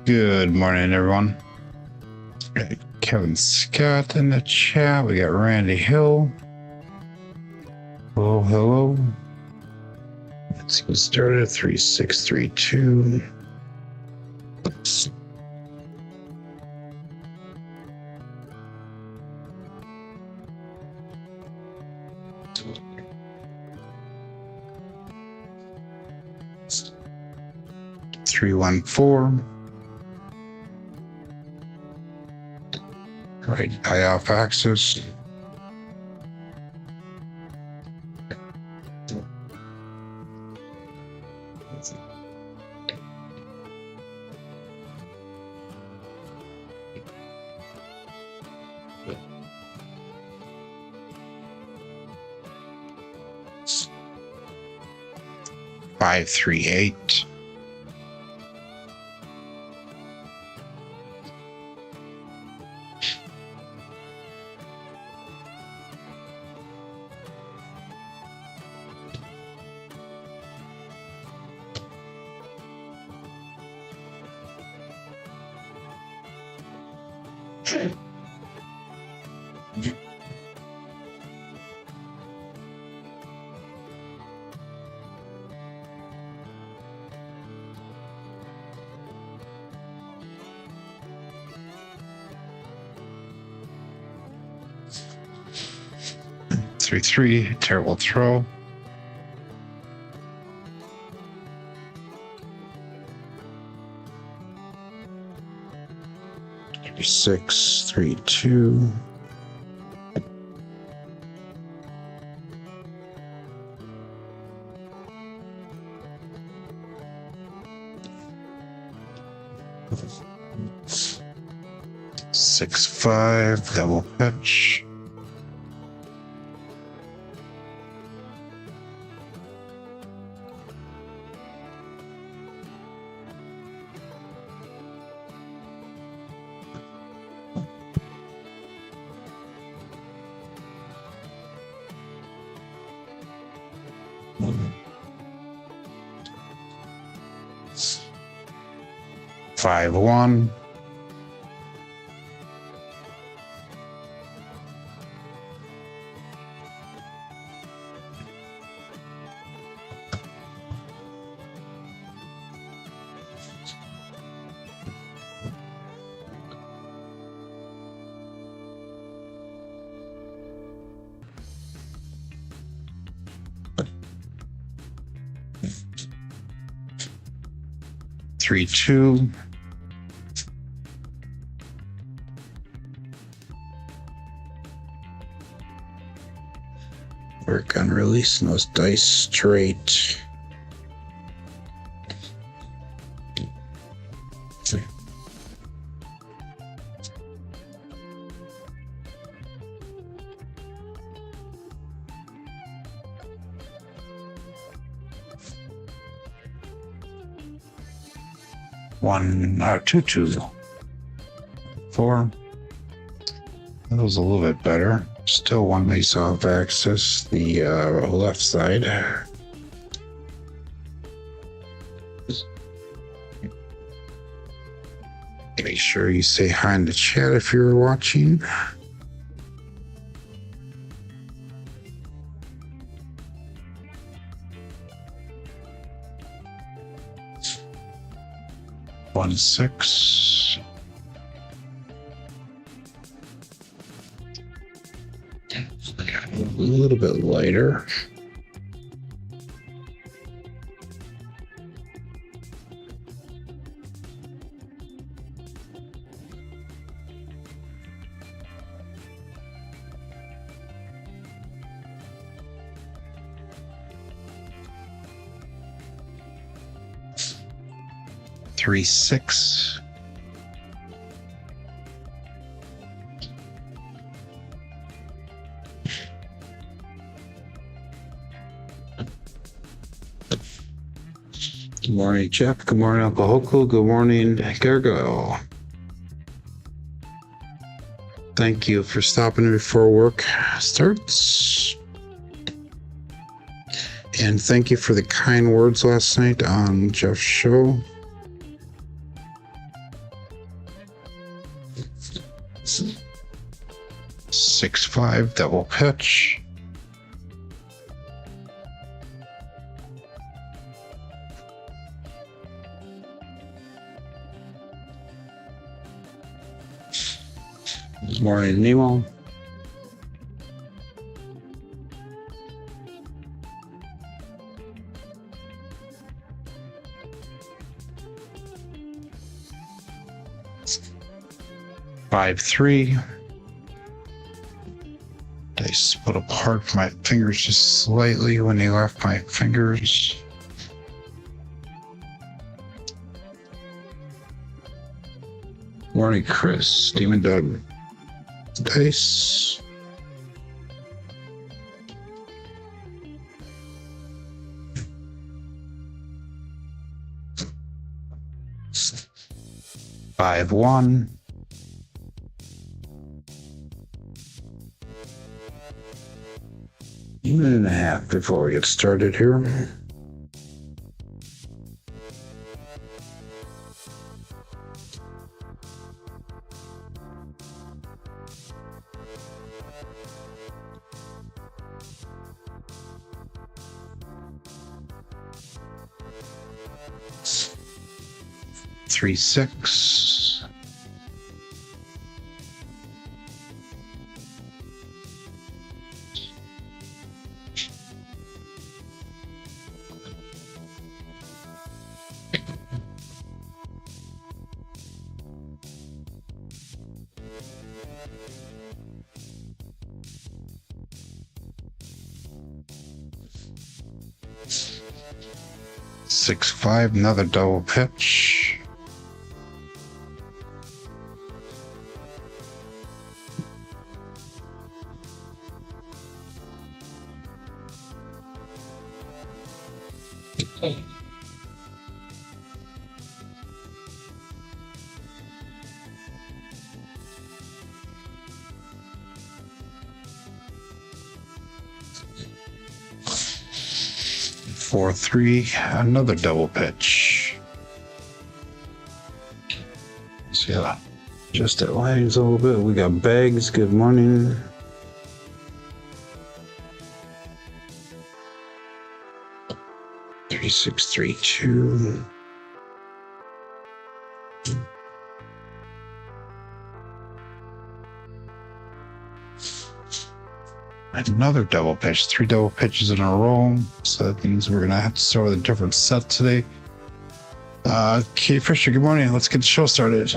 Good morning, everyone. Got Kevin Scott in the chat. We got Randy Hill. Hello. Let's get started. 3632. Three 1-4. Right, eye off axis. Five, 3, 8. Three, terrible throw. Six, 3, 2. Six, 5, double pitch. Five, 1. Three, 2. Work on releasing those dice straight. Two, 4. That was a little bit better. Still one ace off axis, the left side. Make sure you say hi in the chat if you're watching. One, 6. A little bit lighter. Three, 6. Good morning, Jeff. Good morning, Uncle Hoku. Good morning, Gargoil. Thank you for stopping before work starts. And thank you for the kind words last night on Jeff's show. 6-5 double pitch. Good morning, Nemo. Five, 3. They split apart from my fingers just slightly when they left my fingers. Morning, Chris. Demon Doug. Dice. Five, 1. A minute and a half before we get started here. Three, 6. Six, 5, another double pitch. Four, 3, another double pitch. See how just it lags a little bit. We got Bags. Good morning. Three, 6, 3, 2. Another double pitch. 3 double pitches in a row. So that means we're gonna have to start with a different set today. Kate Fisher, good morning. Let's get the show started.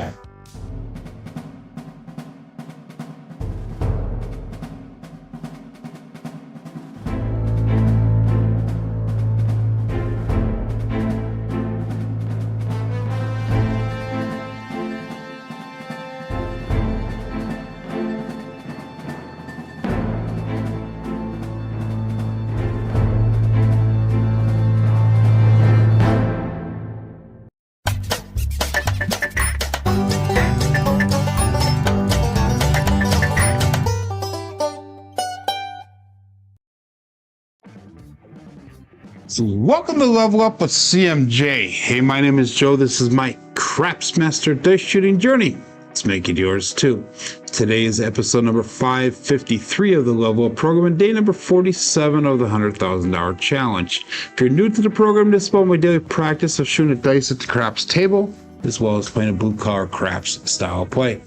'Craps. Welcome to Level Up with CMJ. Hey, my name is Joe. This is my Craps Master Dice Shooting Journey. Let's make it yours too. Today is episode number 553 of the Level Up program and day number 47 of the $100,000 challenge. If you're new to the program, this is about my daily practice of shooting the dice at the craps table, as well as playing a blue-collar craps style play.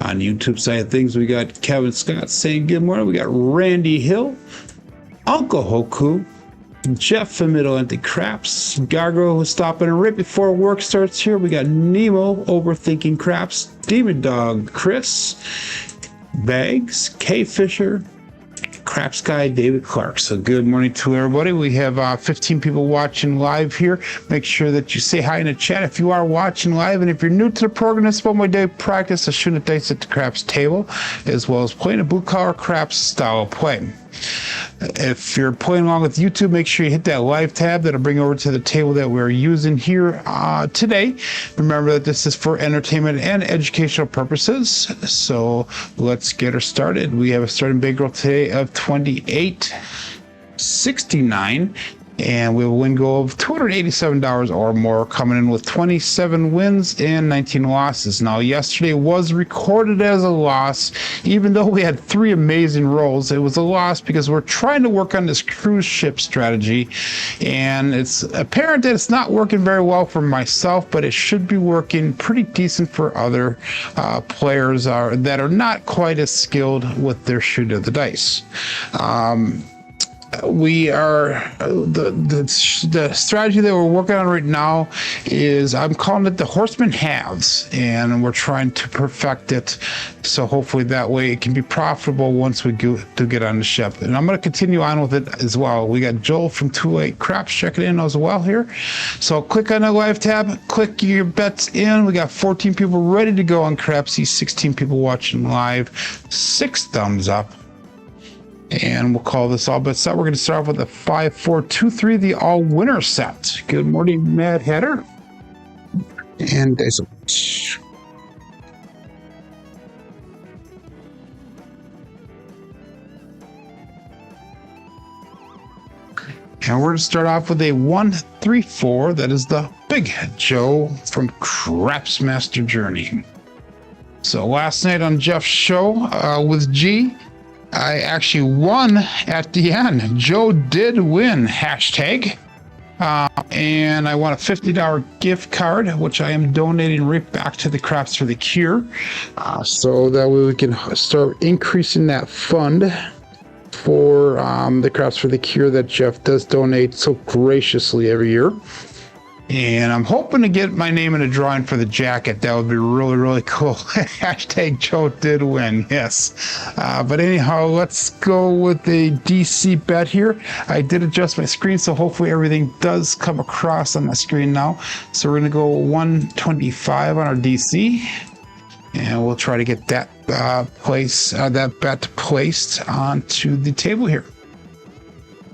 On the YouTube side of things, we got Kevin Scott saying good morning. We got Randy Hill, Uncle Hoku, Jeff from Middle Empty Craps, Gargoil who's stopping right before work starts here. We got Nemo, Overthinking Craps, Demon Dog, Chris, Bags, K Fisher, Craps Guy, David Clark. So good morning to everybody. We have 15 people watching live here. Make sure that you say hi in the chat if you are watching live. And if you're new to the program, this is about my daily practice of shooting dice at the craps table, as well as playing a blue-collar craps style of play. If you're playing along with YouTube, make sure you hit that live tab. That'll bring you over to the table that we're using here today. Remember that this is for entertainment and educational purposes. So let's get her started. We have a starting bankroll today of $28.69. And we have a win goal of $287 or more, coming in with 27 wins and 19 losses. Now, yesterday was recorded as a loss, even though we had 3 amazing rolls. It was a loss because we're trying to work on this cruise ship strategy, and it's apparent that it's not working very well for myself, but it should be working pretty decent for other players that are not quite as skilled with their shoot of the dice. We are the strategy that we're working on right now is, I'm calling it the Horseman Halves, and we're trying to perfect it, so hopefully that way it can be profitable once we do get on the ship. And I'm going to continue on with it as well. We got Joel from 28 Craps checking in as well here, so click on the live tab, click your bets in. We got 14 people ready to go on Crapsee, 16 people watching live, 6 thumbs up. And we'll call this all bet set. We're going to start off with a 5-4-2-3, the all winner set. Good morning, Mad Hatter. And there's a... And we're going to start off with a 1-3-4. That is the Big Joe from Craps Master Journey. So last night on Jeff's show with G, I actually won at the end. Joe did win, hashtag. And I won a $50 gift card, which I am donating right back to the Craps for the Cure. So that way we can start increasing that fund for the Craps for the Cure that Jeff does donate so graciously every year. And I'm hoping to get my name in a drawing for the jacket. That would be really, really cool. Hashtag Joe did win, yes. But anyhow, let's go with the DC bet here. I did adjust my screen, so hopefully everything does come across on my screen now. So we're going to go 125 on our DC. And we'll try to get that that bet placed onto the table here.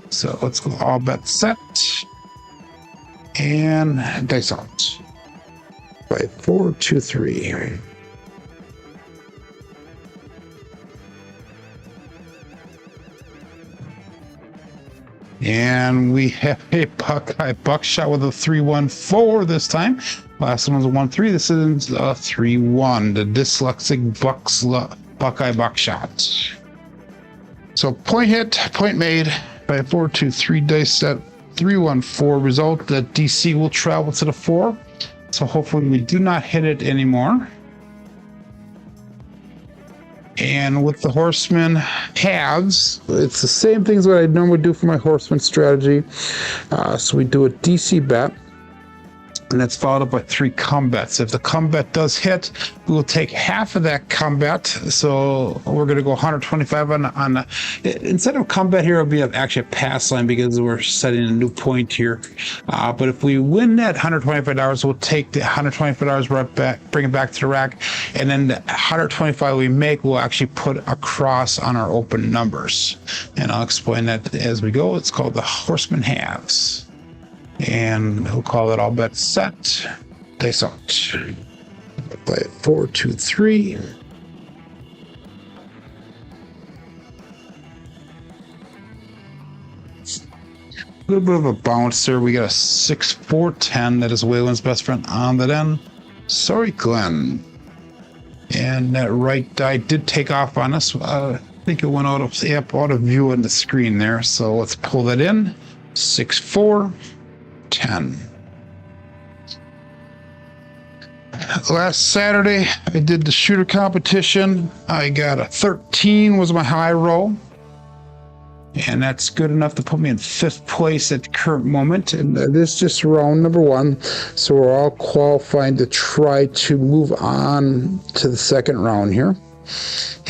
So let's go all bet set. And dice out. 5-4-2-3. And we have a Buckeye Buckshot with a 3-1-4 this time. Last one was a 1-3. This is a 3-1. The dyslexic Buckeye Buckshot. So point hit, point made. 5-4-2-3 dice set. 3-1-4 result. The DC will travel to the 4, so hopefully we do not hit it anymore. And with the Horseman halves, it's the same things what I normally do for my Horseman strategy. So we do a DC bet, and that's followed up by 3 combats. If the combat does hit, we will take half of that combat. So we're going to go 125 on the, instead of combat here, it'll be actually a pass line because we're setting a new point here. But if we win that $125, we'll take the $125 right back, bring it back to the rack, and then the 125 we make, we'll actually put across on our open numbers. And I'll explain that as we go. It's called the Horseman Halves. And we'll call it all bet set. Dice out. 5-4-2-3. A little bit of a bounce there. We got a 6-4-10. That is Waylon's best friend on that end. Sorry, Glenn. And that right die did take off on us. I think it went out of view on the screen there. So let's pull that in. 6-4-10. Last Saturday, I did the shooter competition. I got a 13 was my high roll. And that's good enough to put me in 5th place at the current moment. And this is just round number 1. So we're all qualifying to try to move on to the 2nd round here.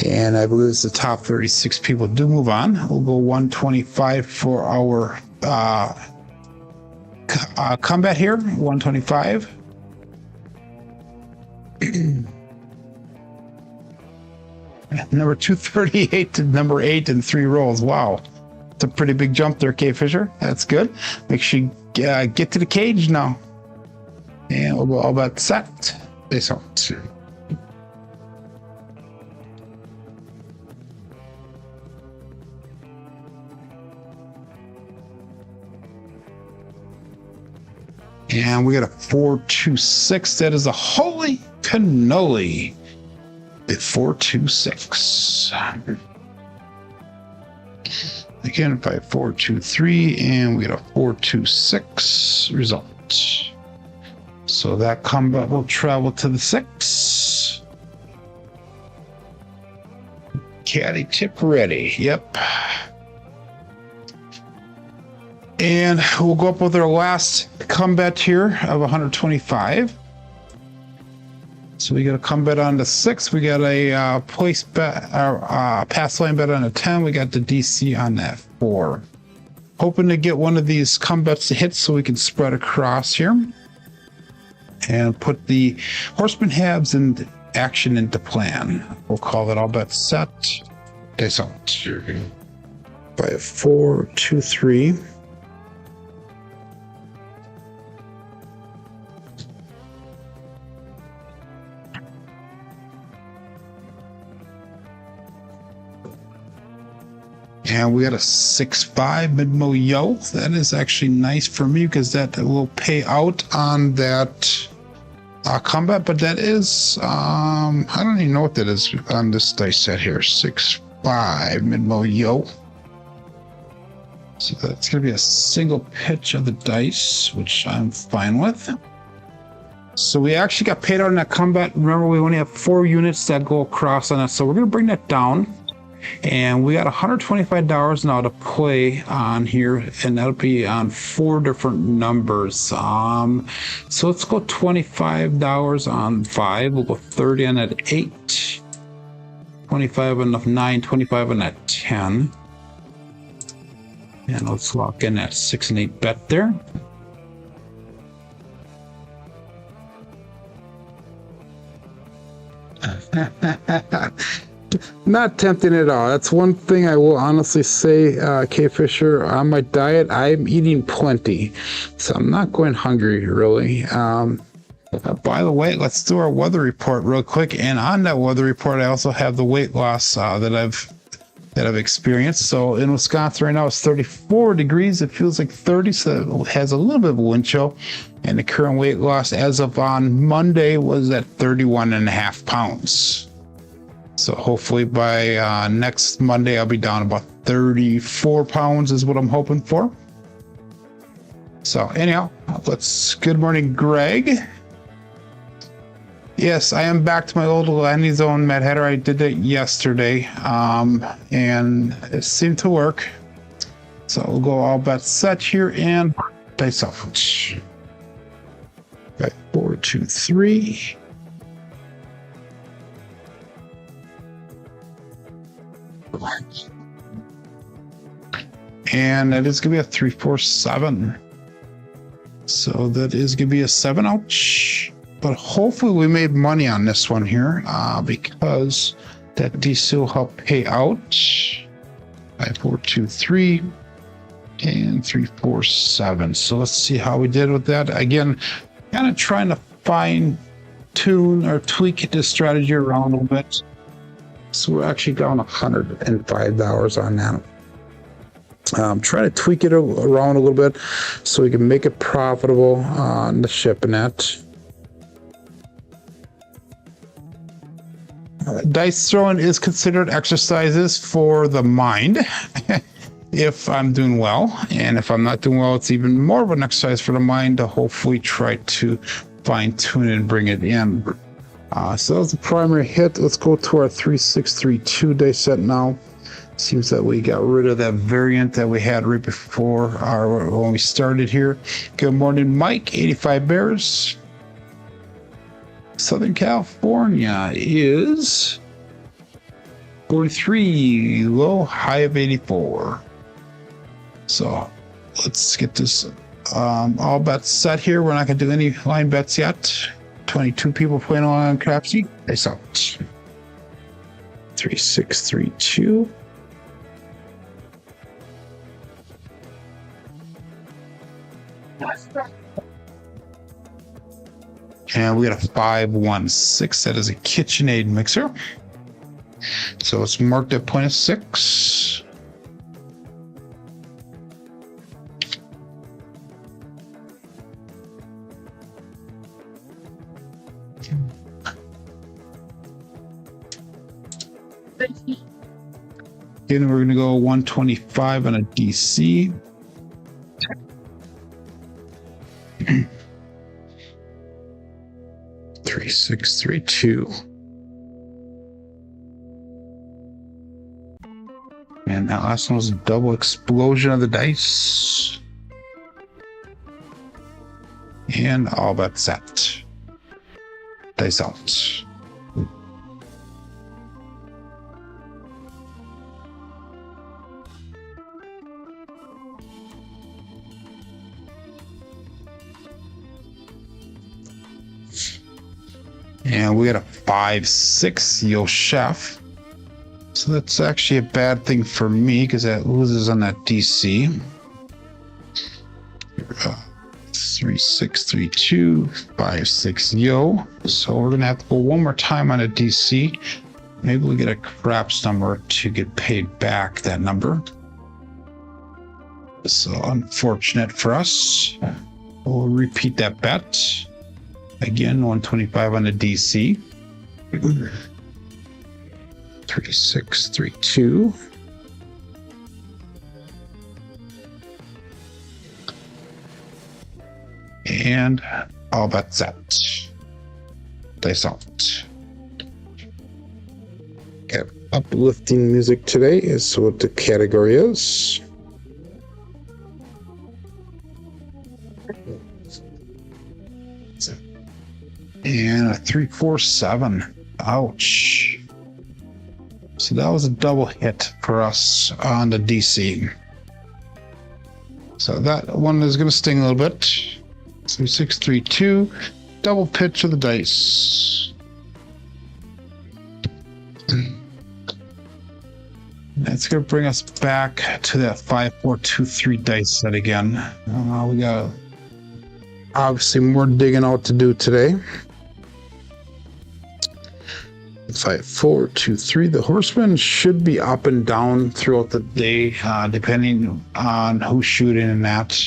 And I believe it's the top 36 people do move on. We'll go 125 for our combat here. 125. Number 238 to number 8 in 3 rolls. Wow. It's a pretty big jump there, K Fisher. That's good. Make sure you get to the cage now. And we'll go all about set. This out. And we got a 426. That is a holy cannoli. At 426. Again, by 423, and we get a 426 result. So that combat will travel to the 6. Caddy tip ready. Yep. And we'll go up with our last combat here of 125. So we got a combat on the 6. We got a place bet, pass line bet on a 10. We got the DC on that 4. Hoping to get one of these combats to hit so we can spread across here and put the horseman halves in action into plan. We'll call that all bets set. Dice out. By a 4, 2, 3. And we got a 6-5 mid-mo yo. That is actually nice for me because that will pay out on that combat. But that is, I don't even know what that is on this dice set here. 6-5 mid-mo yo. So that's going to be a single pitch of the dice, which I'm fine with. So we actually got paid out on that combat. Remember, we only have 4 units that go across on it. So we're going to bring that down. And we got $125 now to play on here, and that'll be on 4 different numbers. So let's go $25 on 5. We'll go 30 on that 8, 25 on the 9, 25 on that 10. And let's lock in that 6 and 8 bet there. Not tempting at all. That's one thing I will honestly say, K Fisher, on my diet, I'm eating plenty. So I'm not going hungry, really. By the way, let's do our weather report real quick. And on that weather report, I also have the weight loss that I've experienced. So in Wisconsin right now, it's 34 degrees. It feels like 30, so it has a little bit of a wind chill. And the current weight loss as of on Monday was at 31.5 pounds. So hopefully by next Monday, I'll be down about 34 pounds is what I'm hoping for. So anyhow, good morning, Greg. Yes, I am back to my old landing zone Mad Hatter. I did it yesterday, and it seemed to work. So we'll go all bets set here and dice off. Okay, 4, 2, 3. And that is going to be a 3, 4, 7. So that is going to be a 7. Ouch. But hopefully we made money on this one here because that DC will help pay out. 5, 4, 2, 3. And 3, 4, 7. So let's see how we did with that. Again, kind of trying to fine tune or tweak this strategy around a little bit. So we're actually down $105 on that. Try to tweak it around a little bit so we can make it profitable on the shipping net. Dice throwing is considered exercises for the mind if I'm doing well. And if I'm not doing well, it's even more of an exercise for the mind to hopefully try to fine tune it and bring it in. So that was the primary hit. Let's go to our 3632 dice set now. Seems that we got rid of that variant that we had right before when we started here. Good morning, Mike. 85 Bears. Southern California is 43, low, high of 84. So let's get this all bets set here. We're not going to do any line bets yet. 22 people playing on Crapsee. Dice out. 3632. And we got a 516. That is a KitchenAid mixer. So it's marked at 0.6. Again, we're going to go 125 on a DC. Three, 6, 3, 2. And that last one was a double explosion of the dice. And all but set. Dice out. And we got a 5-6 Yo Chef. So that's actually a bad thing for me because that loses on that DC. 3, 6, 3, 2, 5, 6 Yo. So we're gonna have to go one more time on a DC. Maybe we get a craps number to get paid back that number. So unfortunate for us. We'll repeat that bet. Again, 125 on the DC. 3, 6, 3, 2. And all bets set. Dice out. Okay, uplifting music today is what the category is. And a 3, 4, 7. Ouch. So that was a double hit for us on the DC. So that one is going to sting a little bit. 3, 6, 3, 2. Double pitch of the dice. That's going to bring us back to that 5, 4, 2, 3 dice set again. We got obviously more digging out to do today. 5, 4, 2, 3. The horseman should be up and down throughout the day, depending on who's shooting and that.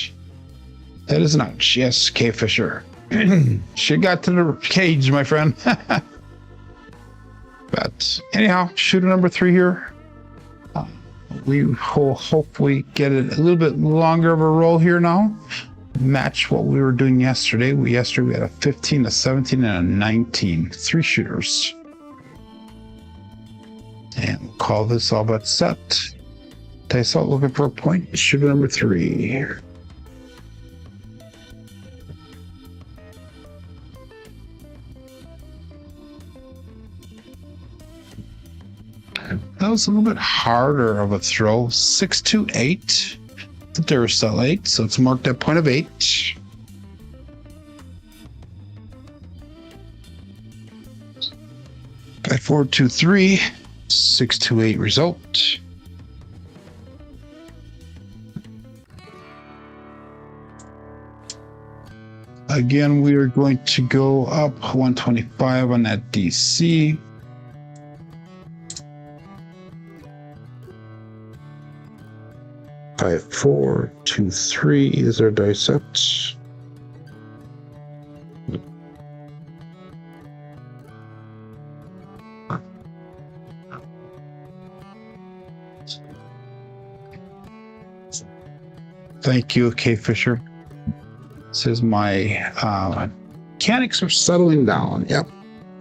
That is not. Yes, K Fisher. She got to the cage, my friend. But anyhow, shooter number 3 here. We will hopefully get it a little bit longer of a roll here now. Match what we were doing yesterday. Yesterday we had a 15, a 17, and a 19. 3 shooters. And we'll call this all but set. Dice out looking for a point. Shooter number 3. That was a little bit harder of a throw. 6, 2, 8. The Duracell 8, so it's marked at point of 8. At 4, 2, 3. 6, 2, 8 result. Again, we are going to go up 125 on that DC. Five, 4, 2, 3 is our dice set. Thank you, K Fisher. Says my mechanics are settling down. Yep.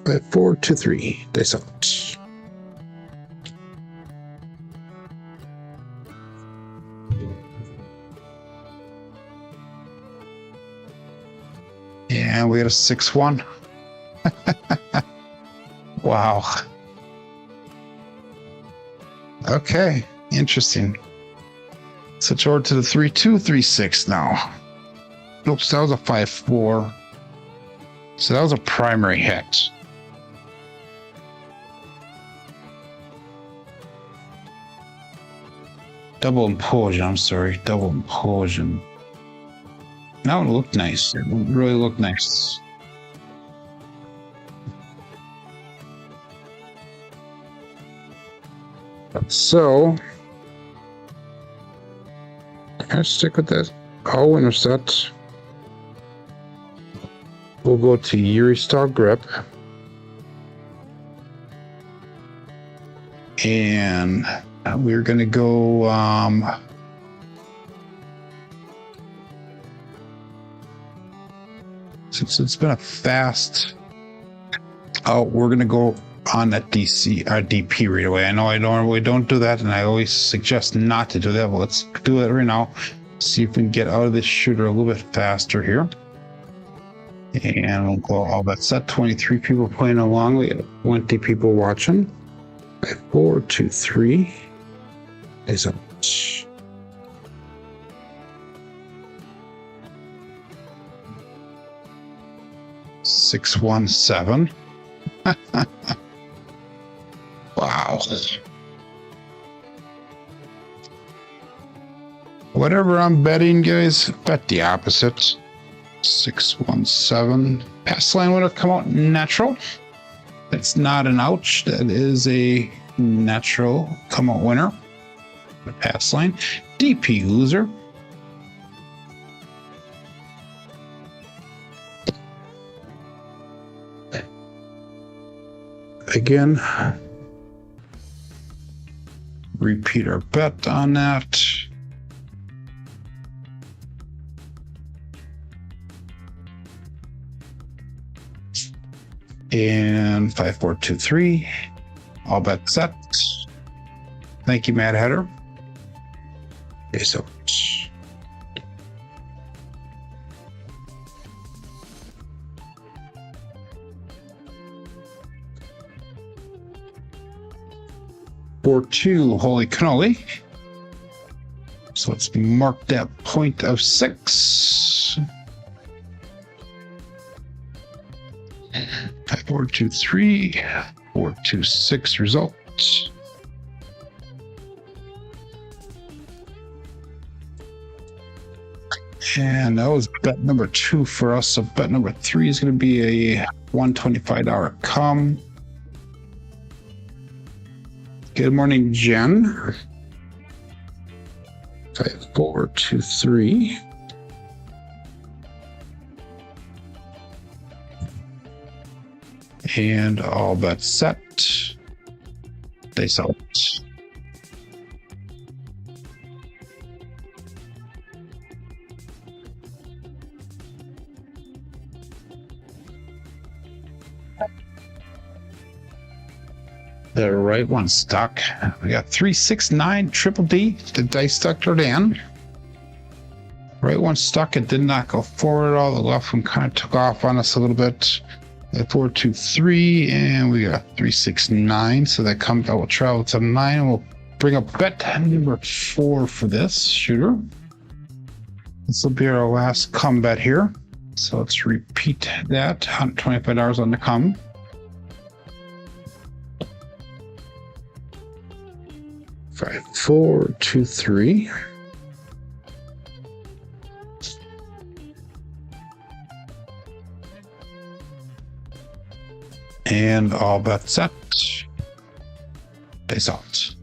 5, 4, 2, 3 dice out. And we got a 6, 1. Wow. Okay, interesting. Switch over to the 3, 2, 3, 6 now. Oops, that was a 5, 4. So that was a primary hit. Double implosion, I'm sorry. Double implosion. That one looked nice. It really looked nice. So, I'll stick with that. All winner set. We'll go to Erie style grip. And we're going to go since it's been a fast out, we're going to go on that DP right away. I know I normally don't do that, and I always suggest not to do that, but let's do it right now. See if we can get out of this shooter a little bit faster here. And we'll go all that set. 23 people playing along. We have 20 people watching. 5, 4, 2, 3 is out. 6, 1, 7. Wow. Whatever I'm betting, guys, bet the opposite. 6, 1, 7. Pass line would have come out natural. That's not an ouch. That is a natural come out winner. The pass line. DP loser. Again, repeat our bet on that. And 5, 4, 2, 3. All bet set. Thank you, Mad Hatter. Okay, so 4-2, holy cannoli. So let's mark that point of 6. 5, 4, 2, 3, 4, 2, 6 result. And that was bet number 2 for us. So bet number 3 is going to be a $125 come. Good morning, Jen. 5, 4, 2, 3. And all bets set. They sell it. The right one stuck. We got 3, 6, 9, triple D. The dice stuck toward in. Right one stuck. It did not go forward at all. The left one kind of took off on us a little bit. 4, 2, 3, and we got 3, 6, 9. So that comes out. We'll travel to 9. And we'll bring up bet number 4 for this shooter. This will be our last come bet here. So let's repeat that. $125 on the come. 5, 4, 2, 3. And all bets set. Face out.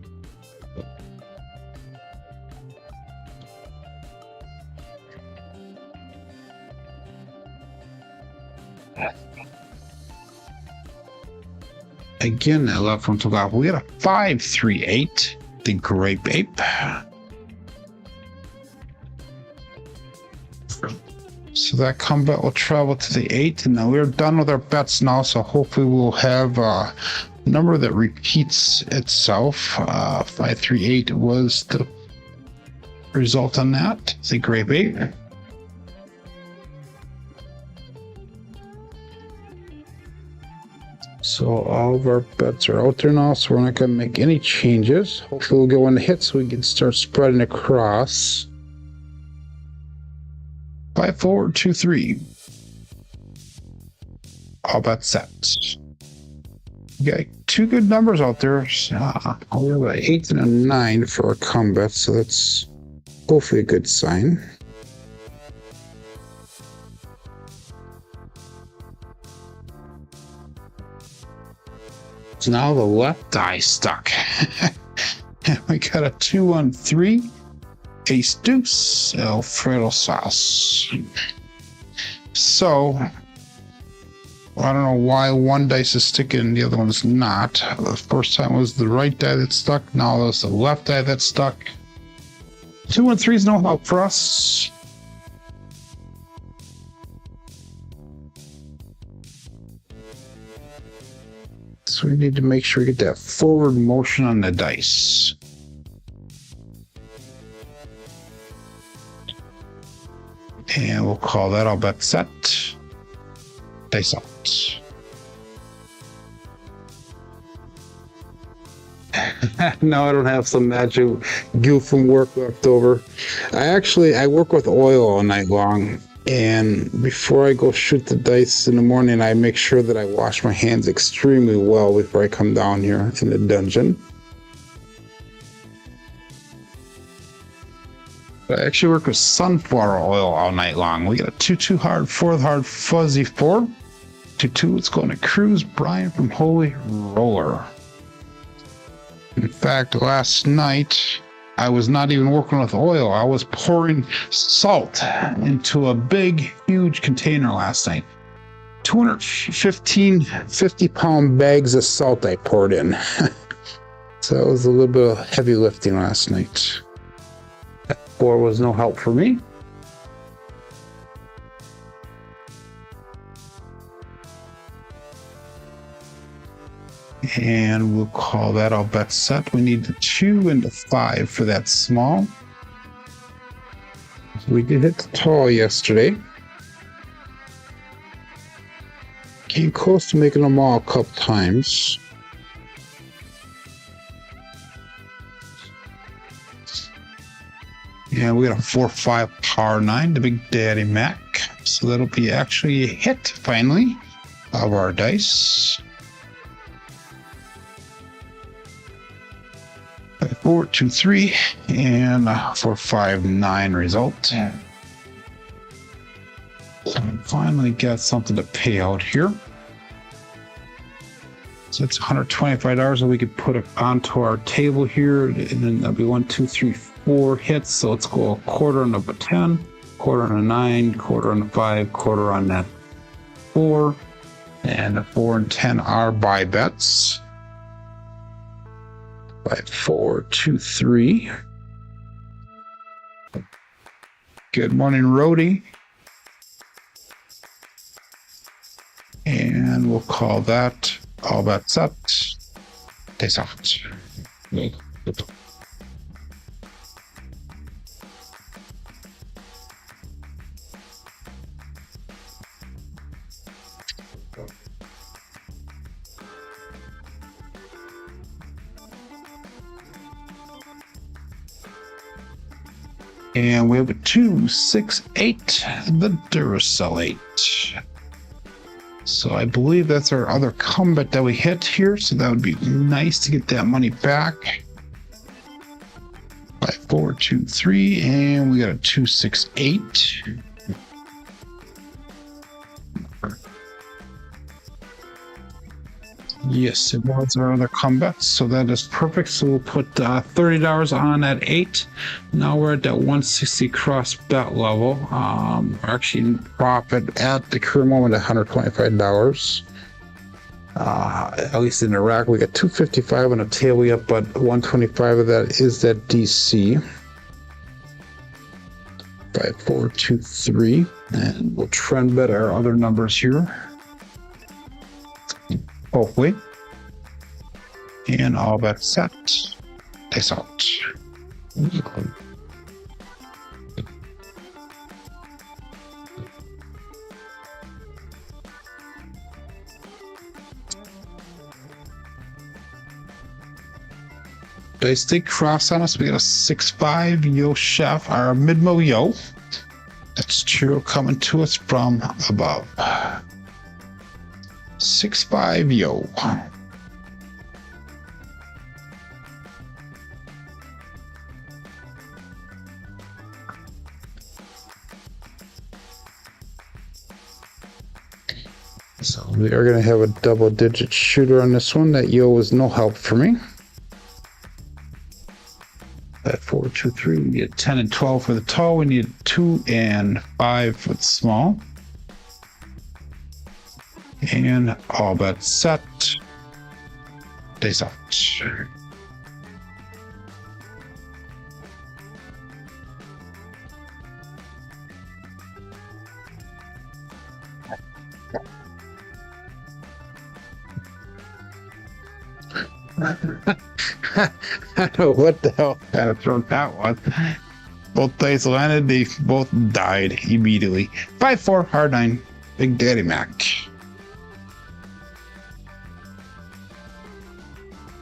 Again, that left one took off. We got a 5, 3, 8. The Grape Ape. So that combat will travel to the 8, and now we're done with our bets now, so hopefully we'll have a number that repeats itself. 5, 3, 8 was the result on that. The Grape Ape. So all of our bets are out there now, so we're not going to make any changes. Hopefully we'll get one to hit so we can start spreading across. 5, 4, 2, 3. All bets set. We got 2 good numbers out there. We have an 8 and a 9 for our combat, so that's hopefully a good sign. So now the left die stuck. And we got a 2, 1, 3. Ace deuce, Alfredo sauce. So I don't know why one dice is sticking and the other one's not. The first time was the right die that stuck. Now it's the left die that stuck. 2 and 3 is no help for us. So we need to make sure we get that forward motion on the dice. And we'll call that all bet set. Dice out. Now I don't have some magic goo from work left over. I work with oil all night long, and before I go shoot the dice in the morning, I make sure that I wash my hands extremely well before I come down here in the dungeon. I actually work with sunflower oil all night long. We got a 2-2 hard, 4 hard, fuzzy 4. 2-2, it's going to Cruise, Brian from Holy Roller. In fact, last night, I was not even working with oil. I was pouring salt into a big, huge container last night. 215 50-pound bags of salt I poured in. So it was a little bit of heavy lifting last night. That 4 was no help for me. And we'll call that all bet set. We need the 2 and the 5 for that small. We did hit the tall yesterday. Came close to making them all a couple times. And we got a 4-5 power 9, the Big Daddy Mac. So that'll be actually a hit finally of our dice. 4, 2, 3, and 4, 5, 9 result. So I finally got something to pay out here. So it's $125 that we could put it onto our table here, and then that'll be 1, 2, 3, 4 hits. So let's go a quarter on the 10, quarter on a 9, quarter on a 5, quarter on that 4, and the 4 and 10 are buy bets. 5, 4, 2, 3. Good morning, Rhodey. And we'll call that all bets up. Days out. And we have a 2, 6, 8, the Duracell 8. So I believe that's our other comeback that we hit here. So that would be nice to get that money back. 5, 4, 2, 3, and we got a 2, 6, 8. Yes, it was our other comeback, so that is perfect. So we'll put $30 on at 8. Now we're at that 160 cross bet level. We're actually in profit at the current moment at $125. At least in Iraq, we got 255 on a tail we up, but 125 of that is that DC. 5, 4, 2, 3, and we'll trend bet our other numbers here. Hopefully. And all that set. This out. Dice stay cross on us. We got a 6-5 Yo Chef, our mid-mo Yo. That's true, coming to us from above. 6-5 Yo. So we are going to have a double-digit shooter on this one. That Yo was no help for me. That 4, 2, 3. We need 10 and 12 for the tall. We need 2 and 5 for the small. And all bets set. Days out. I don't know what the hell kind of thrown that was. Both dice landed, they both died immediately. 5-4, hard 9, Big Daddy Mac.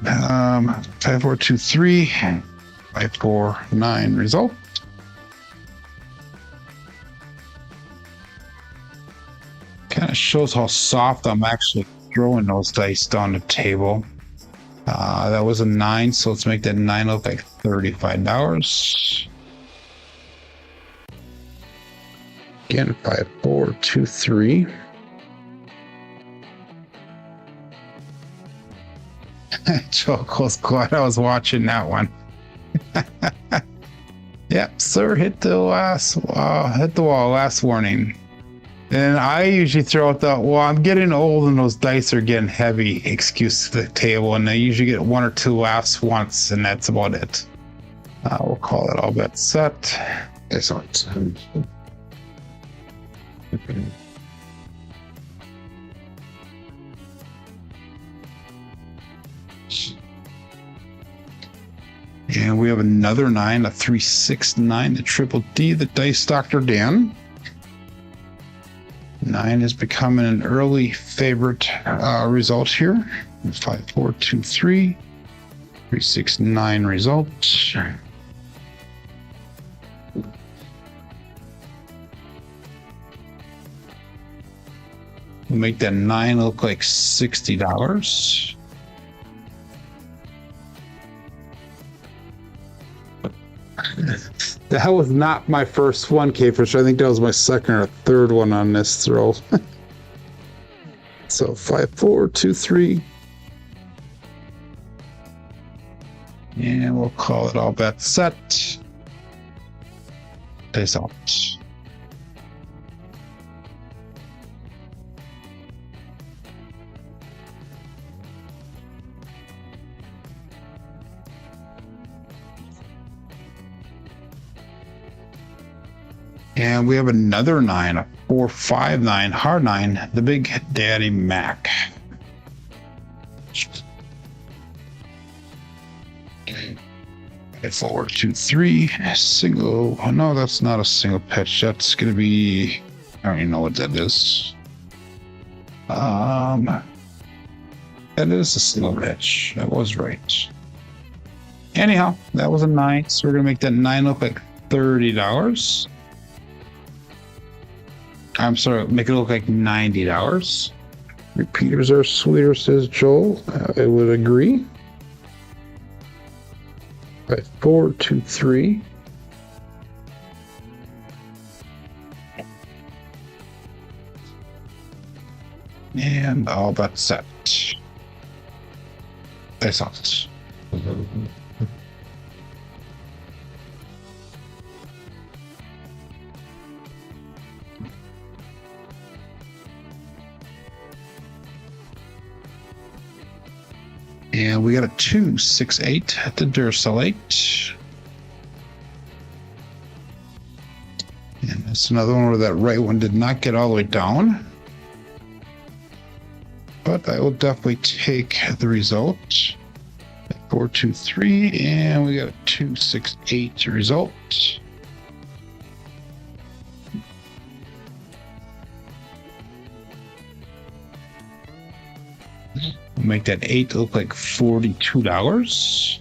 5-4-2-3, 5-4-9 result. Kind of shows how soft I'm actually throwing those dice down the table. That was a 9, so let's make that 9 look like $35. Again, 5-4-2-3. Joe was glad I was watching that one. Yep, sir, hit the wall. Last warning. And I usually throw out the, well, I'm getting old and those dice are getting heavy excuse to the table, and I usually get 1 or 2 laughs once, and that's about it. We'll call it all bets set. Excellent. And we have another 9, a 3-6-9, the triple D, the Dice Dr. Dan. 9 is becoming an early favorite result here. 5-4-2-3, 3-6-9 result. We'll make that 9 look like $60. That was not my first 1K for sure. I think that was my second or third one on this throw. So 5-4-2-3. And we'll call it all bets set. Days out. And we have another 9, a 4-5-9, hard 9, the Big Daddy Mac. Okay, 4-2-3, single. Oh no, that's not a single pitch. That's gonna be, I don't even know what that is. That is a single pitch. That was right. Anyhow, that was a 9, so we're gonna make that 9 look like $30. I'm sorry, make it look like $90. Repeaters are sweeter, says Joel. I would agree. 5-4-2-3. And all but set. That's all. And we got a 2-6-8 at the Dursalate. And that's another one where that right one did not get all the way down. But I will definitely take the result. 4-2-3, and we got a 2-6-8 result. Make that 8 look like $42.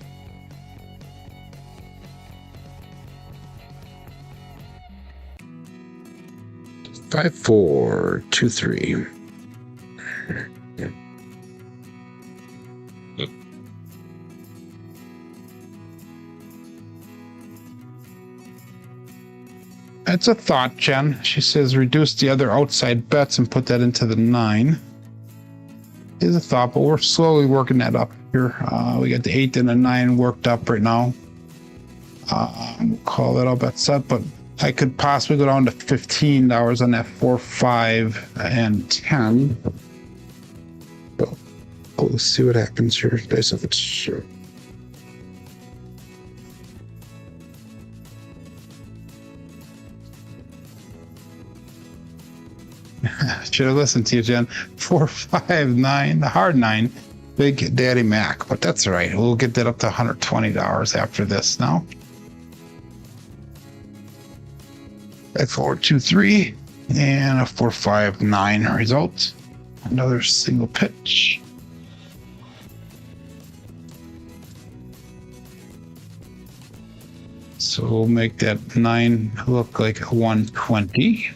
Five, 4, 2, 3. That's a thought, Jen. She says reduce the other outside bets and put that into the 9. Is a thought, but we're slowly working that up here. We got the 8 and the 9 worked up right now. We'll call that all bets set, but I could possibly go down to $15 on that 4, 5, and 10. let's see what happens here. Dice up. Sure. Should have listened to you, Jen. 459, the hard 9, Big Daddy Mac. But that's all right. We'll get that up to $120 after this now. 5423 and a 459 result. Another single pitch. So we'll make that 9 look like a 120.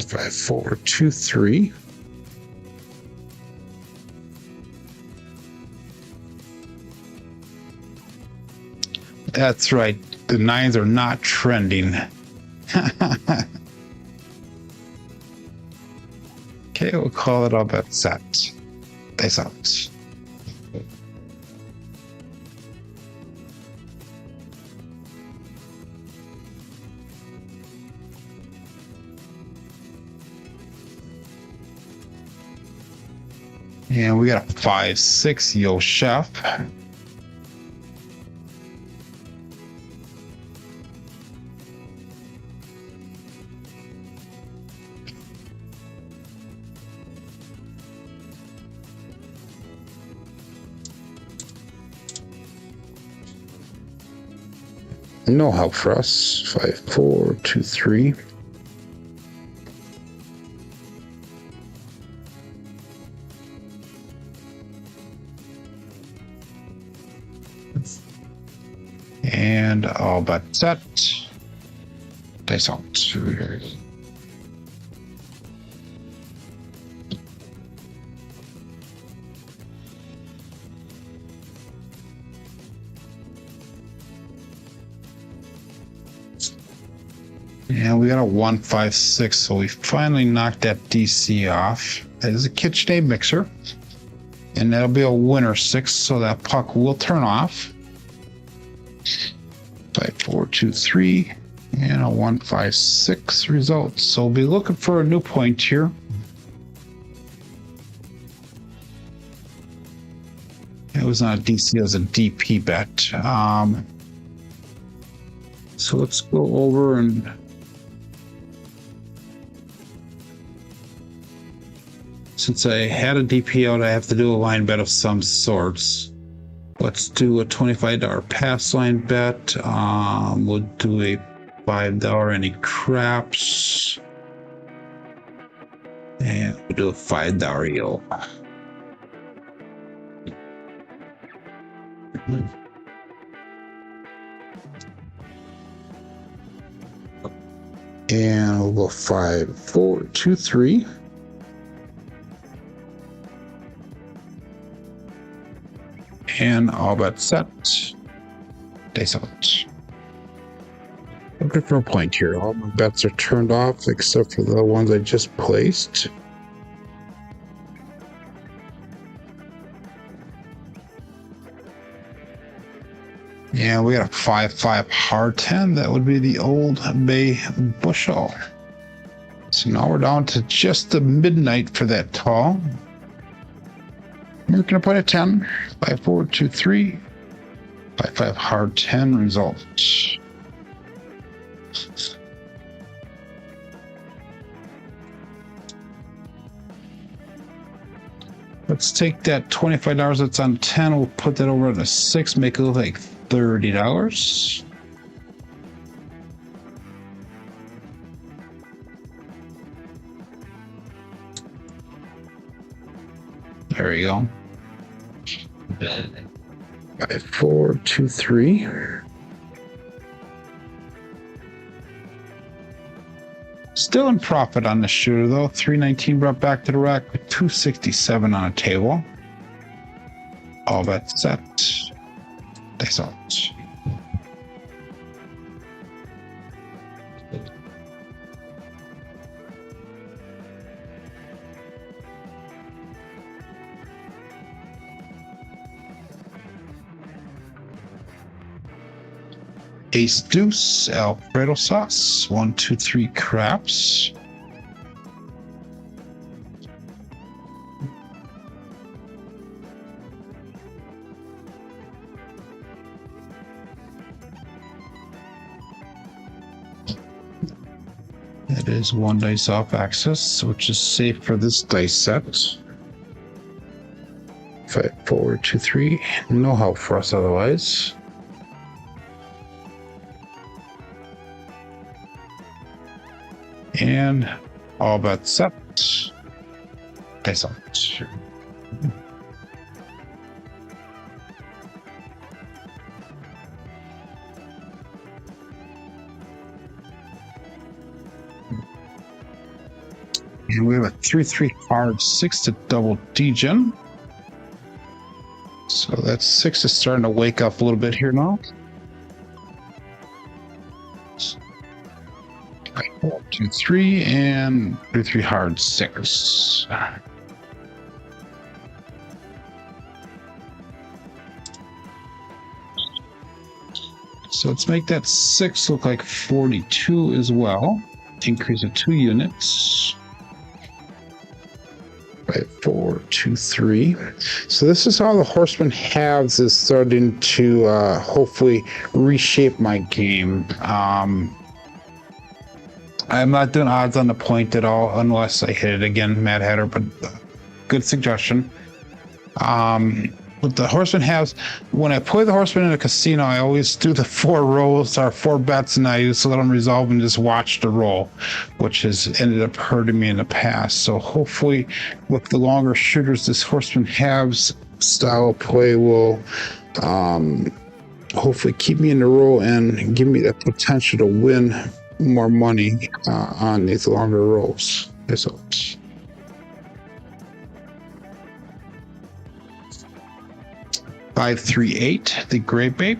Five, 4, 2, 3. That's right. The 9s are not trending. Okay, we'll call it all bet set. Dice out. And we got a 5-6 Yo Chef. No help for us. 5, 4, 2, 3. And all but set. Dice out. And we got a 156, so we finally knocked that DC off. That is a KitchenAid mixer. And that'll be a winner 6, so that puck will turn off. 5, 4, 2, 3, and a 156 result. So we'll be looking for a new point here. It was not a DC, it was a DP bet. So let's go over and since I had a DP out, I have to do a line bet of some sorts. Let's do a $25 pass line bet. We'll do a $5 any craps. And we'll do a $5 yield. And we'll go 5, 4, 2, 3. And all bet set. Dice out. Looking for a point here. All my bets are turned off except for the ones I just placed. Yeah, we got a 5-5 hard 10. That would be the Old Bay Bushel. So now we're down to just the midnight for that tall. We're going to put a 10. 5, 4, 2, 3. 5-5 hard 10 result. Let's take that $25 that's on 10. We'll put that over on a 6. Make it look like $30. There we go. 5, 4, 2, 3. Still in profit on the shooter though. 319 brought back to the rack with 267 on a table. All bet set. Dice out. Ace deuce, Alfredo sauce, 1, 2, 3 craps. It is 1 dice off axis, which is safe for this dice set. 5, 4, 2, 3. No help for us otherwise. And all bets set. Dice out. And we have a 3-3 hard 6 to double degen. So that 6 is starting to wake up a little bit here now. 4, 2, 3, and 3-3 hard 6. So let's make that 6 look like 42 as well. Increase of 2 units. 5, 4, 2, 3. So this is how the Horseman halves is starting to hopefully reshape my game. I'm not doing odds on the point at all unless I hit it again, Mad Hatter, but good suggestion. With the Horseman halves, when I play the Horseman in a casino, I always do the 4 rolls or 4 bets, and I just let them resolve and just watch the roll, which has ended up hurting me in the past. So hopefully with the longer shooters, this Horseman halves style of play will hopefully keep me in the roll and give me the potential to win more money on these longer rolls. So 5, 3, 8, the Gray Babe.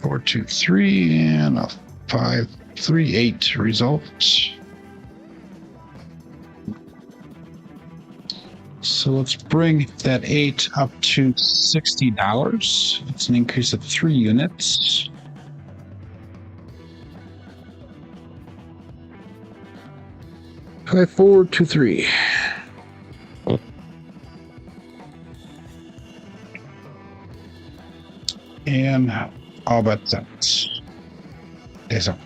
4, 2, 3, and a 5, 3, 8 result. So let's bring that 8 up to $60. It's an increase of 3 units. Five, 4, 2, 3. And all but that is out.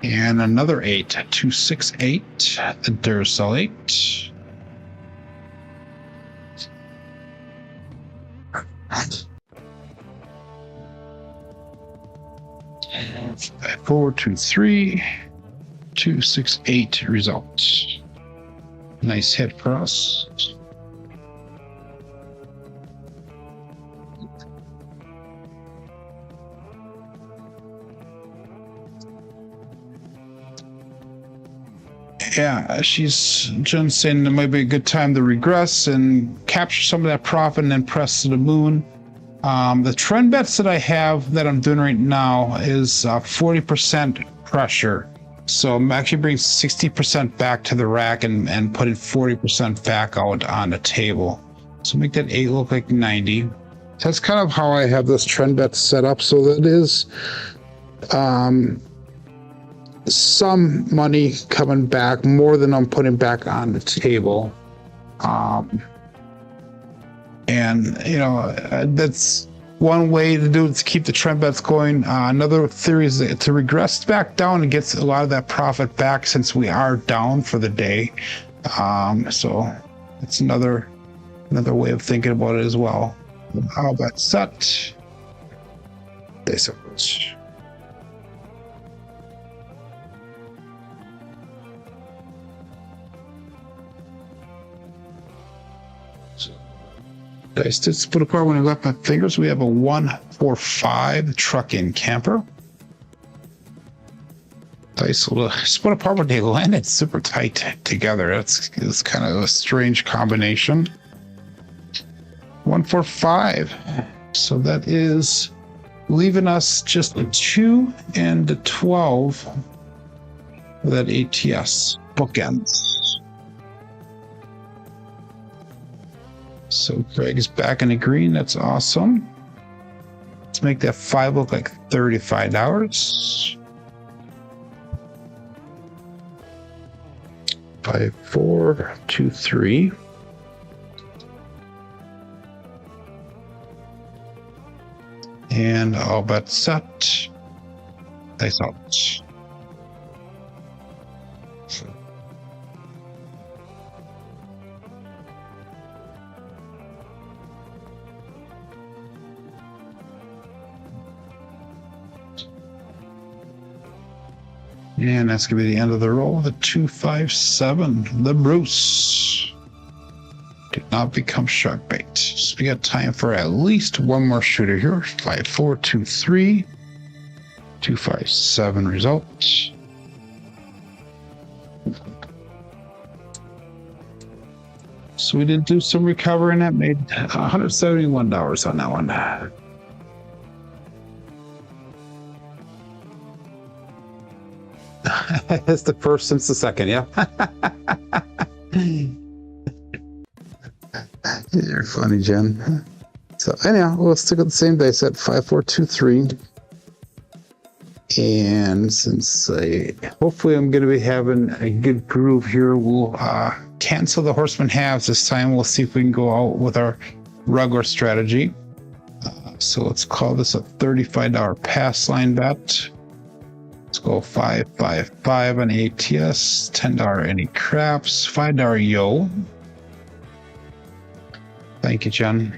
And another 8, 2, 6, 8, the Duracell 8. Five, 4, 2, 3, 2, 6, 8 results. Nice hit for us. Yeah, Jen's saying it might be a good time to regress and capture some of that profit and then press to the moon. The trend bets that I have that I'm doing right now is 40% pressure. So I'm actually bringing 60% back to the rack and putting 40% back out on the table. So make that 8 look like 90. That's kind of how I have this trend bet set up. So that is some money coming back, more than I'm putting back on the table. And you know, that's one way to do it, to keep the trend bets going. Another theory is to regress back down and get a lot of that profit back since we are down for the day. So it's another way of thinking about it as well. How about set? This approach. I still split apart when I left my fingers. We have a 1, 4, 5 truck-in camper. Dice will split apart when they landed super tight together. It's kind of a strange combination. 145. So that is leaving us just a 2 and a 12 for that ATS bookends. So Greg's back in the green. That's awesome. Let's make that 5 look like $35. 5, 4, 2, 3. And all bets set. Dice out. And that's going to be the end of the roll. The 257, the Bruce. Did not become shark bait. So we got time for at least one more shooter here. 5, 4, 2, 3. 257 results. So we did do some recovering. That made $171 on that one. It's the first since the second, yeah. You're funny, Jen. So anyhow, we'll stick with the same dice at 5, 4, 2, 3. And since hopefully I'm going to be having a good groove here, we'll cancel the horseman halves this time. We'll see if we can go out with our regular strategy. So let's call this a $35 pass line bet. Let's go 5, 5, 5 on ATS, $10 any craps, $5 yo. Thank you, Jen.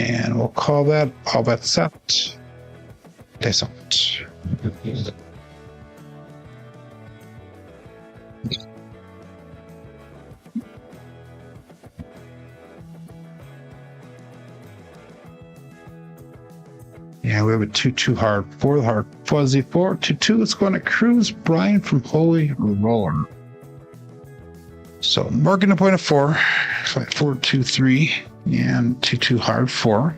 And we'll call that all bet set. Dice out. Yeah, we have a 2-2 hard, 4 hard, fuzzy 4, 2-2. It's going to Cruise, Brian from Holy Roller. So marking a point of 4, 5, 4, 2, 3, and 2-2 hard 4.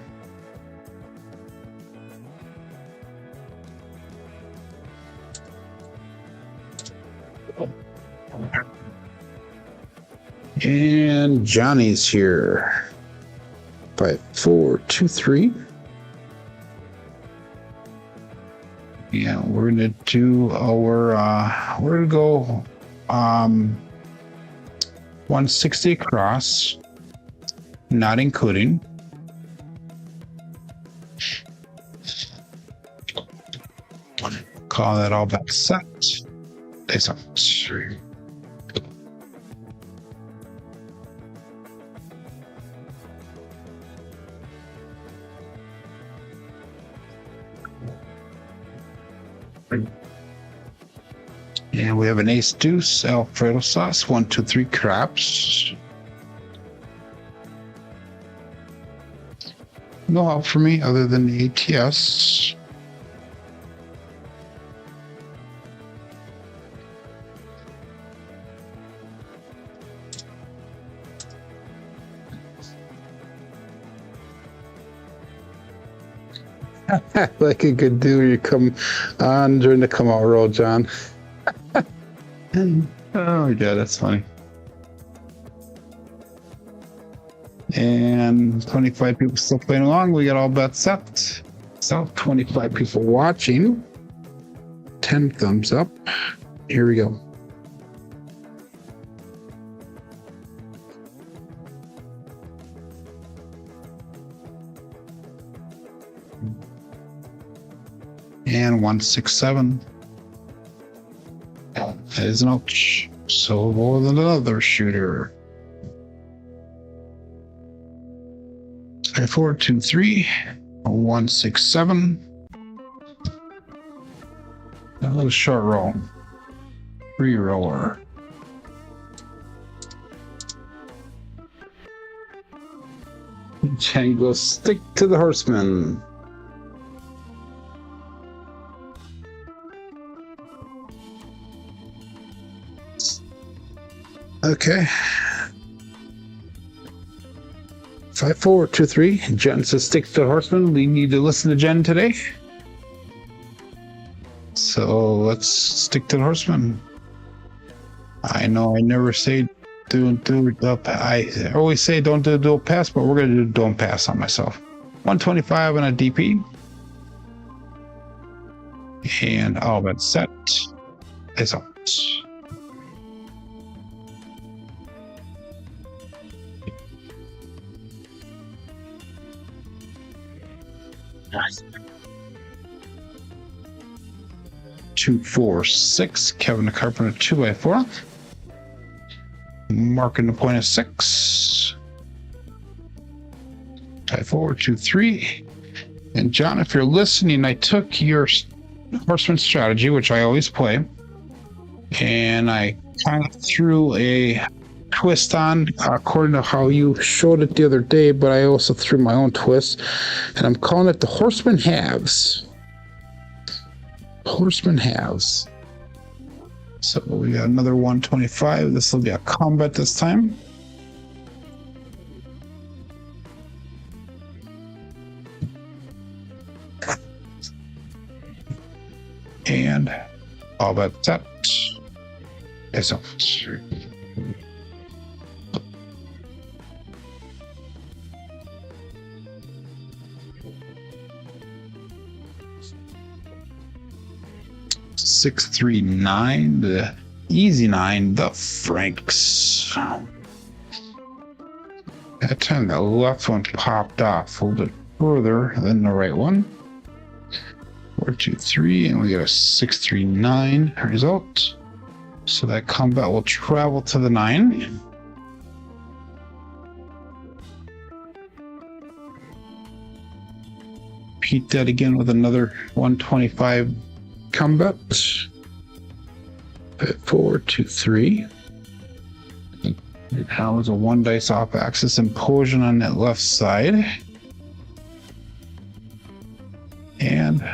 And Johnny's here. 5, 4, 2, 3. Yeah, we're gonna do our we're gonna go 160 across, not including. Call that all back set. Dice out. And we have an ace deuce, Alfredo sauce, 1, 2, 3 craps. No help for me other than the ATS. Like a good do, you come on during the come out roll, John. Oh yeah, that's funny. And 25 people still playing along. We got all bets set. So 25 people watching. 10 thumbs up. Here we go. And 167. That is an ouch. So more than another shooter. 5, 4, 2, 3. 167. A little short roll. 3 roller. Django, stick to the horseman. Okay. 5, 4, 2, 3. Jen says stick to the horseman. We need to listen to Jen today. So let's stick to the horseman. I know I never say do I always say don't do a dual pass, but we're gonna do don't pass on myself. 125 on a DP. And all that set is out. Nice. 2, 4, 6. Kevin the Carpenter 2x4. Marking the point of 6. 5, 4, 2, 3. And John, if you're listening, I took your horseman strategy, which I always play, and I kind of threw a twist on according to how you showed it the other day, but I also threw my own twist, and I'm calling it the horseman halves. Horseman halves. So we got another 125. This will be a combat this time. And all that set is out. 639, the easy 9, the Franks. That time the left one popped off a little bit further than the right one. 4, 2, 3, and we get a 639 result. So that combat will travel to the 9. Repeat that again with another 125 combat. 4, 2, 3. That was a 1 dice off axis implosion on that left side. And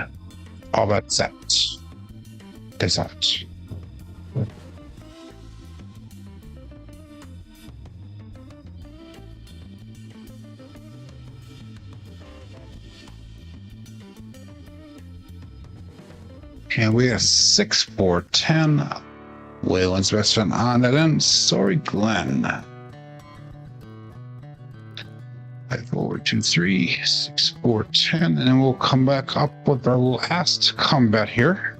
all that set. This out. And we have 6, 4, 10. Waylon's best friend on that end. Sorry, Glenn. 5, 4, 2, 3, 6, 4, 10, and then we'll come back up with our last combat here.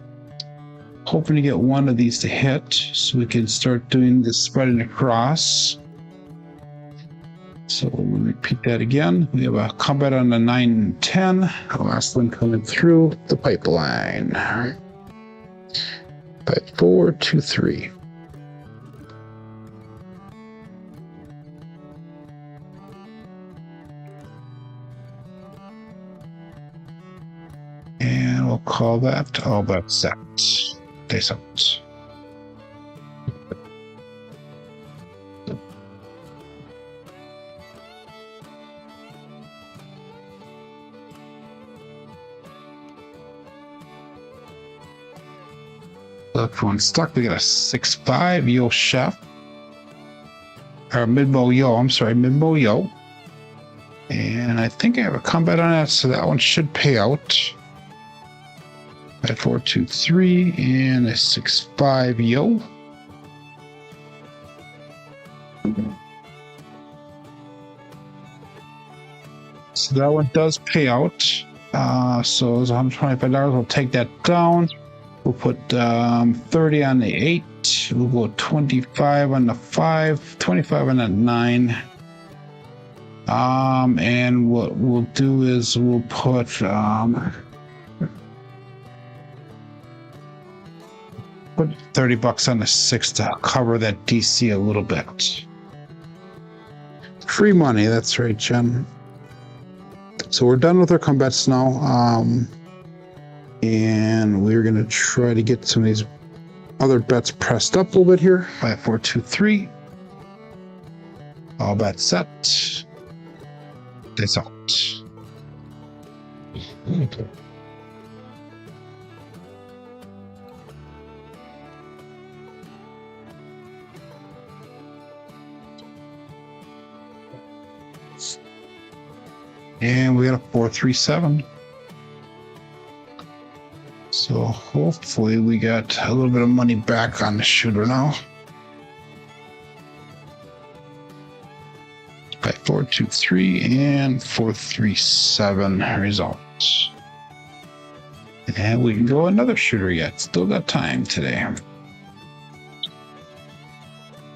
Hoping to get one of these to hit so we can start doing this spreading across. So we'll repeat that again. We have a combat on the 9 and 10. The last one coming through the pipeline. 5, 4, 2, 3. And we'll call that all that set. This out. Left one stuck. We got a 6-5 yo chef. Or mid-bow yo, I'm sorry, mid-bow yo. And I think I have a combat on that, so that one should pay out. 5, 4, 2, 3, and a 6-5 yo. So that one does pay out. So it's $125. We'll take that down. We'll put 30 on the 8. We'll go 25 on the 5, 25 on the 9. And what we'll do is we'll put $30 on the 6 to cover that DC a little bit. Free money, that's right, Jen. So we're done with our combats now. And we're going to try to get some of these other bets pressed up a little bit here. 5, 4, 2, 3. All bets set. This out. Okay. And we got a 437. So hopefully we got a little bit of money back on the shooter now. 5423 and 437 results. And we can go another shooter yet. Still got time today.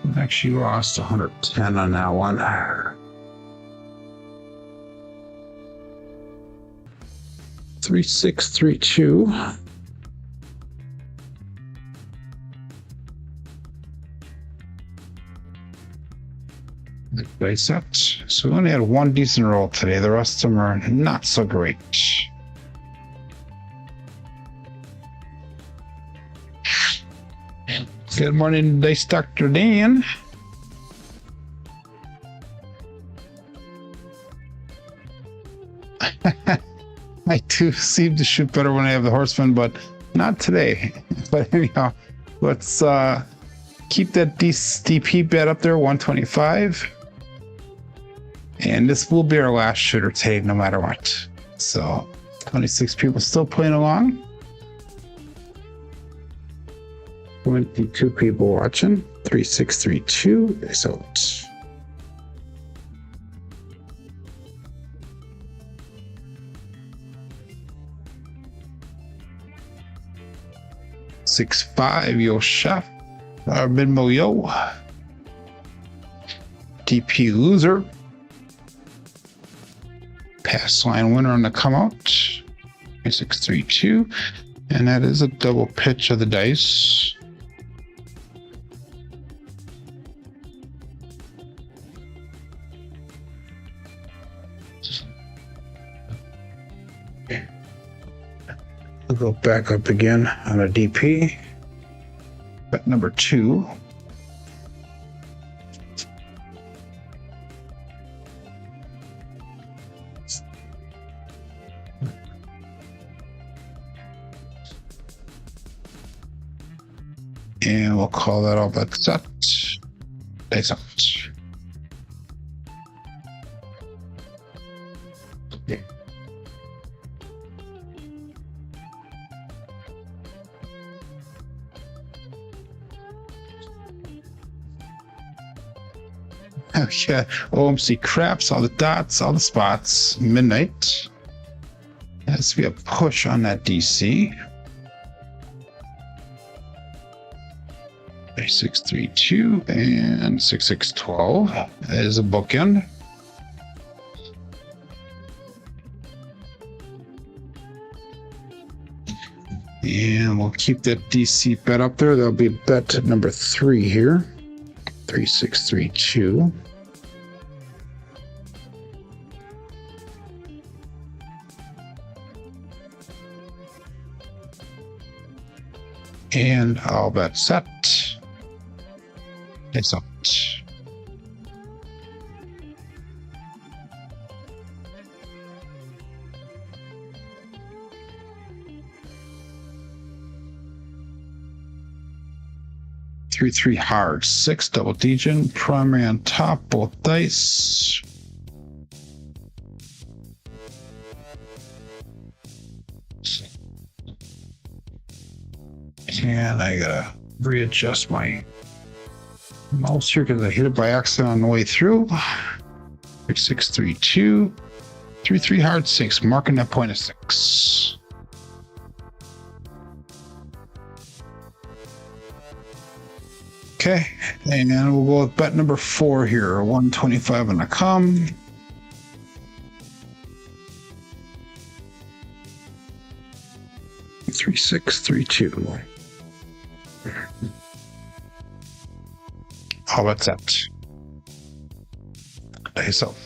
We actually lost 110 on that one. 3632. Dice up. So we only had one decent roll today. The rest of them are not so great. Good morning, Dice Dr. Dan. I do seem to shoot better when I have the horseman, but not today. But anyhow, let's keep that DP bet up there, 125. And this will be our last shooter today, no matter what. So 26 people still playing along. 22 people watching. 3632 is out. Six five, yo chef. Minmo yo. DP loser. Pass line winner on the come out. 632. And that is a double pitch of the dice. We'll go back up again on a DP. Bet number 2. And we'll call that all but set. Dice out. Yeah, OMC craps, all the dots, all the spots, midnight. Has to be a push on that DC. 632 and 6612. That is a bookend. And we'll keep that DC bet up there. There'll be bet number 3 here. 3632. And I'll bet set. It's out. Three hard, 6 double degen, primary on top, both dice. And I gotta readjust my mouse here because I hit it by accident on the way through. 632, 3 hard, 6, marking that point of 6. Okay, and we'll go with bet number 4 here, 125 on the come. Three, 6, 3, 2. How about that? Dice out.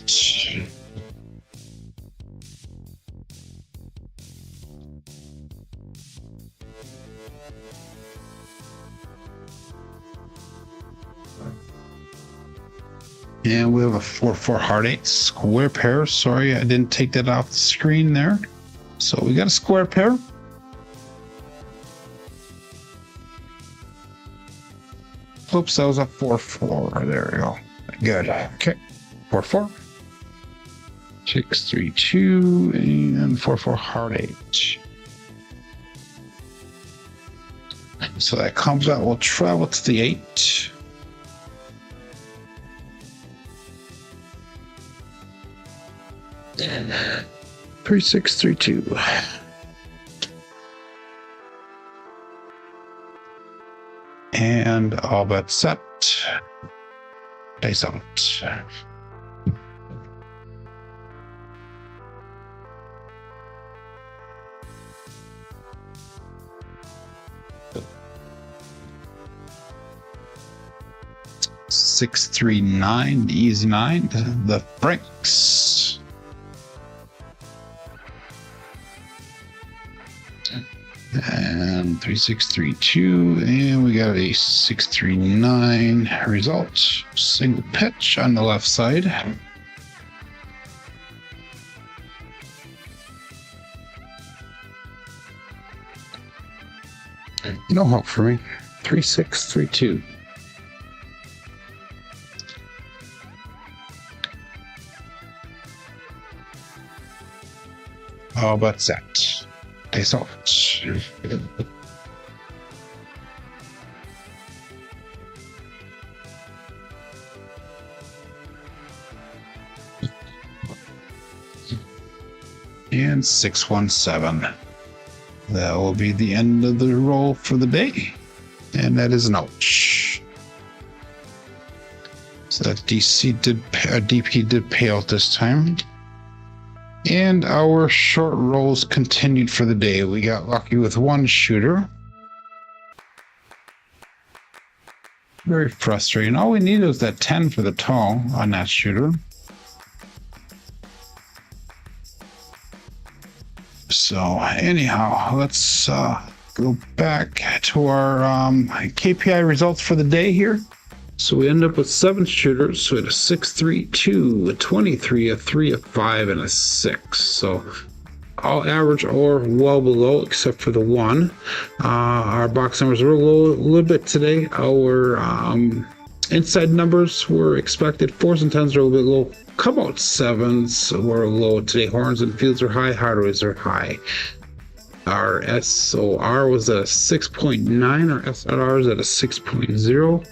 And we have a 4-4 hard 8 square pair. Sorry, I didn't take that off the screen there. So we got a square pair. Oops, that was a 4-4. There we go. Good. Okay. 4-4. 632 and 44 hard 8. So that comes out, we'll travel to the 8. And 3632. And all bets set. Dice out. 639, easy 9, the Franks. And 3632, and we got a 639 result. Single pitch on the left side. No hope for me. 3632. How about that? Dice out. And 617. That will be the end of the roll for the day. And that is an ouch. So that DP did pay out this time. And our short rolls continued for the day. We got lucky with one shooter. Very frustrating. All we needed was that 10 for the tall on that shooter. So anyhow, let's go back to our KPI results for the day here. So we end up with 7 shooters. So we had a 6, 3, 2, a 23, a 3, a 5, and a 6. So all average or well below, except for the 1. Our box numbers were low a little bit today. Our inside numbers were expected. 4s and 10s are a little bit low. Come out 7s were low today. Horns and fields are high. Hardways are high. Our SOR was at a 6.9. Our SRR is at a 6.0.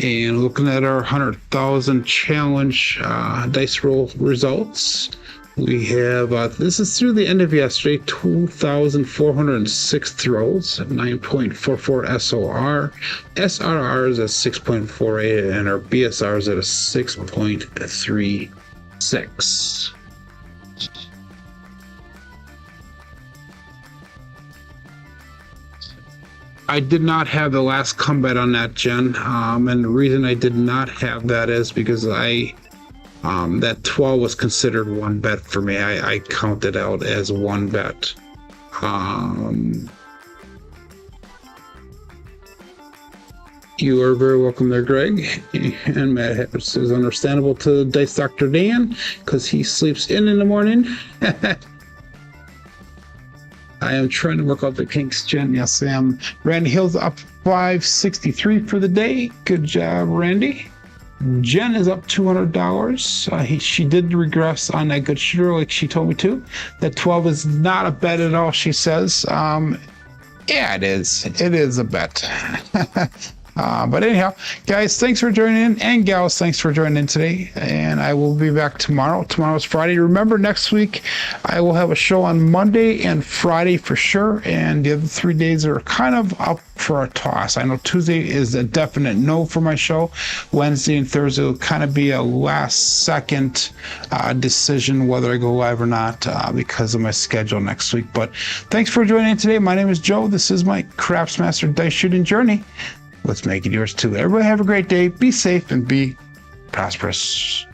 And looking at our 100,000 challenge dice roll results, we have, this is through the end of yesterday, 2,406 throws, 9.44 SOR. SRR is at 6.48, and our BSR is at a 6.36. I did not have the last comeback on that, Jen, and the reason I did not have that is because that 12 was considered one bet for me. I counted out as one bet. You are very welcome there, Greg. And Matt is understandable to Dice Dr. Dan because he sleeps in the morning. I am trying to work out the kinks, Jen. Yes, I am. Randy Hill's up 563 for the day. Good job, Randy. Jen is up $200. She did regress on that good shooter like she told me to. That 12 is not a bet at all, she says. Yeah, it is. It is a bet. But anyhow, guys, thanks for joining in, and gals, thanks for joining in today. And I will be back tomorrow. Tomorrow's Friday. Remember, next week I will have a show on Monday and Friday for sure. And the other 3 days are kind of up for a toss. I know Tuesday is a definite no for my show. Wednesday and Thursday will kind of be a last second decision whether I go live or not because of my schedule next week. But thanks for joining in today. My name is Joe. This is my Craps Master Dice Shooting Journey. Let's make it yours too. Everybody have a great day. Be safe and be prosperous.